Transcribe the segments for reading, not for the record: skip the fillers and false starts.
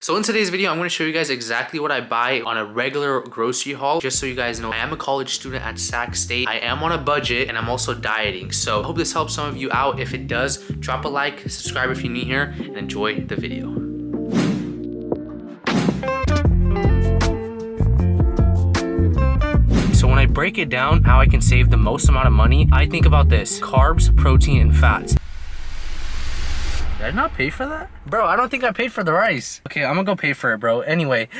So in today's video, I'm going to show you guys exactly what I buy on a regular grocery haul. Just so you guys know, I am a college student at Sac State. I am on a budget and I'm also dieting. So I hope this helps some of you out. If it does, drop a like, subscribe if you're new here, and enjoy the video. So when I break it down, how I can save the most amount of money, I think about this: carbs, protein, and fats. Did I not pay for that? Bro, I don't think I paid for the rice. Okay, I'm gonna go pay for it, bro. Anyway.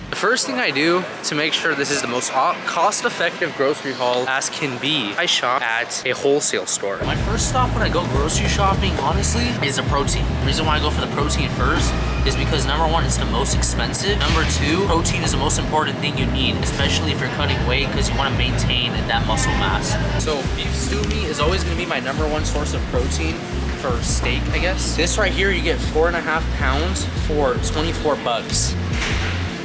The first thing I do to make sure this is the most cost-effective grocery haul as can be, I shop at a wholesale store. My first stop when I go grocery shopping, honestly, is the protein. The reason why I go for the protein first is because number one, it's the most expensive. Number two, protein is the most important thing you need, especially if you're cutting weight, because you want to maintain that muscle mass. So beef stew meat is always going to be my number one source of protein for steak, I guess. This right here, you get 4.5 pounds for 24 bucks.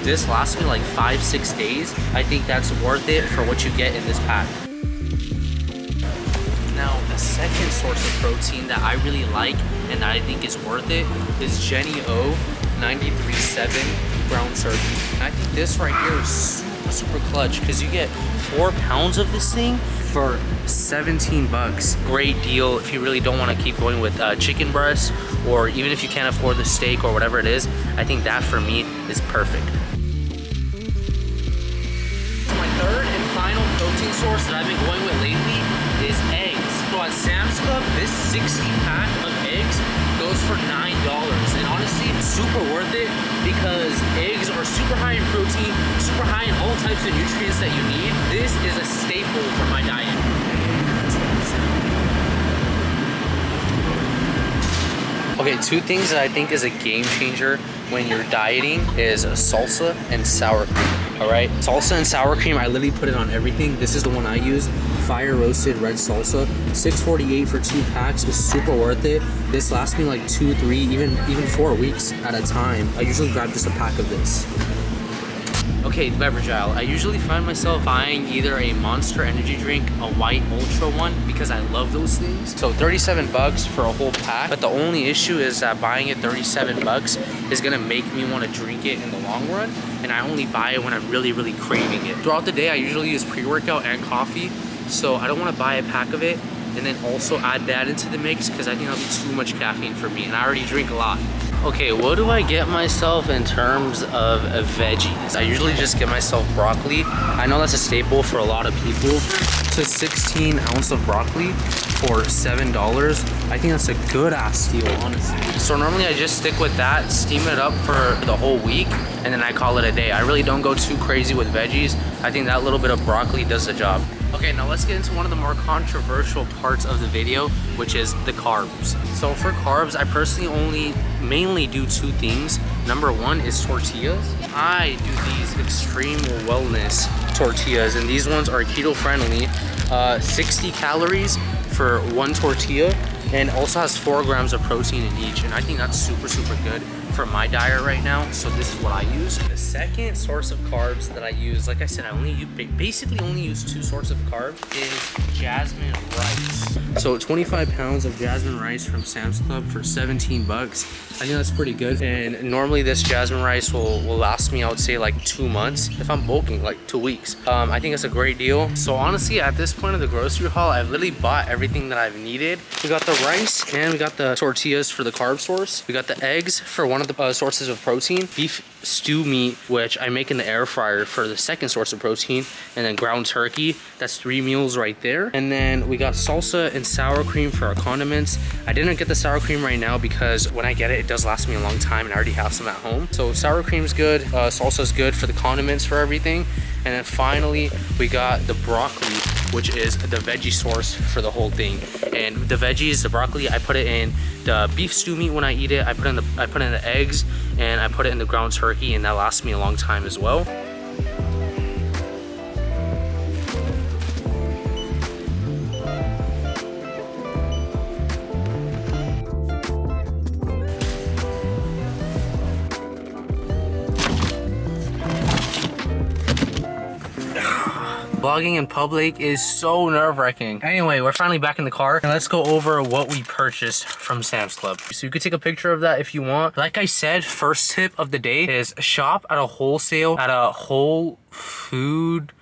This lasts me like 5-6 days. I think that's worth it for what you get in this pack. Now, the second source of protein that I really like and that I think is worth it is Jenny O 93.7 ground turkey. And I think this right here is super clutch because you get 4 pounds of this thing for 17 bucks. Great deal if you really don't want to keep going with chicken breast, or even if you can't afford the steak or whatever it is. I think that for me is perfect. My third and final protein source that I've been going with lately is eggs. So at Sam's Club, this 60 pack of eggs goes for $9. And honestly, it's super worth it because eggs are super high in protein, super high in all types of nutrients that you need. This is a staple for my diet. Okay, two things that I think is a game changer when you're dieting is salsa and sour cream. All right, salsa and sour cream, I literally put it on everything. This is the one I use, fire roasted red salsa. $6.48 for 2 packs is super worth it. This lasts me like 2, 3, even 4 weeks at a time. I usually grab just a pack of this. Okay, the beverage aisle. I usually find myself buying either a Monster energy drink, a white ultra one, because I love those things. So 37 bucks for a whole pack. But the only issue is that buying it 37 bucks is gonna make me want to drink it in the long run. And I only buy it when I'm really, really craving it. Throughout the day, I usually use pre-workout and coffee. So I don't want to buy a pack of it and then also add that into the mix because I think that'll be too much caffeine for me. And I already drink a lot. Okay, what do I get myself in terms of veggies? I usually just get myself broccoli. I know that's a staple for a lot of people. So 16 ounce of broccoli for $7. I think that's a good ass deal, honestly. So normally I just stick with that, steam it up for the whole week, and then I call it a day. I really don't go too crazy with veggies. I think that little bit of broccoli does the job. Okay, now let's get into one of the more controversial parts of the video, which is the carbs. So for carbs, I personally mainly do 2 things. Number one is tortillas. I do these extreme wellness tortillas, and these ones are keto friendly. 60 calories for 1 tortilla, and also has 4 grams of protein in each. And I think that's super, super good for my diet right now. So this is what I use. The second source of carbs that I use, like I said, I basically only use 2 sources of carbs, is jasmine rice. So 25 pounds of jasmine rice from Sam's Club for 17 bucks. I think that's pretty good. And normally this jasmine rice will last me, I would say, like 2 months. If I'm bulking, like 2 weeks. I think it's a great deal. So honestly, at this point of the grocery haul, I've literally bought everything that I've needed. We got the rice and we got the tortillas for the carb source. We got the eggs for one of the sources of protein. Beef stew meat, which I make in the air fryer for the second source of protein. And then ground turkey. That's 3 meals right there. And then we got salsa and sour cream for our condiments. I didn't get the sour cream right now because when I get it, it does last me a long time and I already have some at home. So sour cream's good, salsa's good for the condiments for everything. And then finally, we got the broccoli, which is the veggie source for the whole thing. And the veggies, the broccoli, I put it in the beef stew meat when I eat it. I put in the eggs, and I put it in the ground turkey, and that lasts me a long time as well. Vlogging in public is so nerve-wracking. Anyway, we're finally back in the car and let's go over what we purchased from Sam's Club. So you could take a picture of that if you want. Like I said, first tip of the day is shop at a wholesale, at a whole food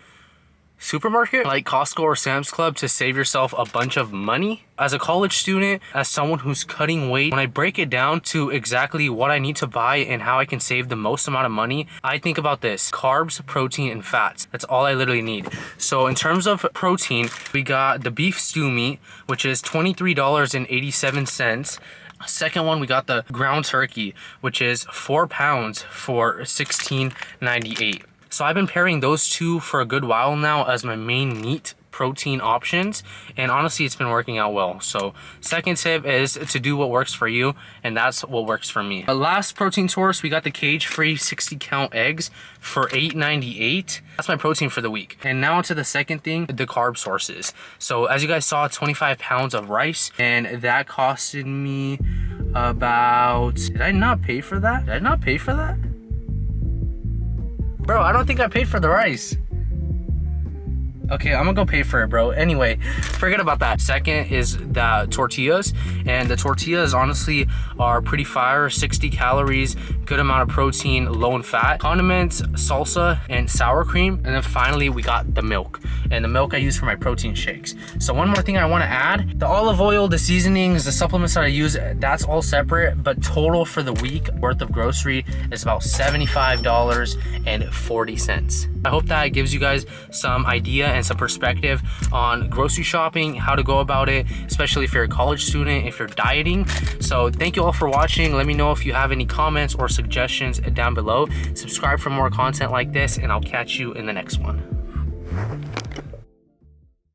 supermarket like Costco or Sam's Club to save yourself a bunch of money. As a college student, as someone who's cutting weight, when I break it down to exactly what I need to buy and how I can save the most amount of money, I think about this: carbs, protein, and fats. That's all I literally need. So in terms of protein, we got the beef stew meat, which is $23.87. Second one, we got the ground turkey, which is 4 pounds for $16.98. So I've been pairing those two for a good while now as my main meat protein options, and honestly it's been working out well. So second tip is to do what works for you, and that's what works for me. The last protein source, we got the cage-free 60 count eggs for $8.98. That's my protein for the week. And now to the second thing, the carb sources. So as you guys saw, 25 pounds of rice, and that costed me about, did I not pay for that? Did I not pay for that? Bro, I don't think I paid for the rice. Okay, I'm gonna go pay for it, bro. Anyway, forget about that. Second is the tortillas, and the tortillas honestly are pretty fire. 60 calories, good amount of protein, low in fat. Condiments, salsa, and sour cream. And then finally, we got the milk. And the milk I use for my protein shakes. So one more thing I wanna add, the olive oil, the seasonings, the supplements that I use, that's all separate, but total for the week worth of grocery is about $75.40. I hope that gives you guys some idea and some perspective on grocery shopping, how to go about it, especially if you're a college student, if you're dieting. So thank you all for watching. Let me know if you have any comments or suggestions down below. Subscribe for more content like this, and I'll catch you in the next one.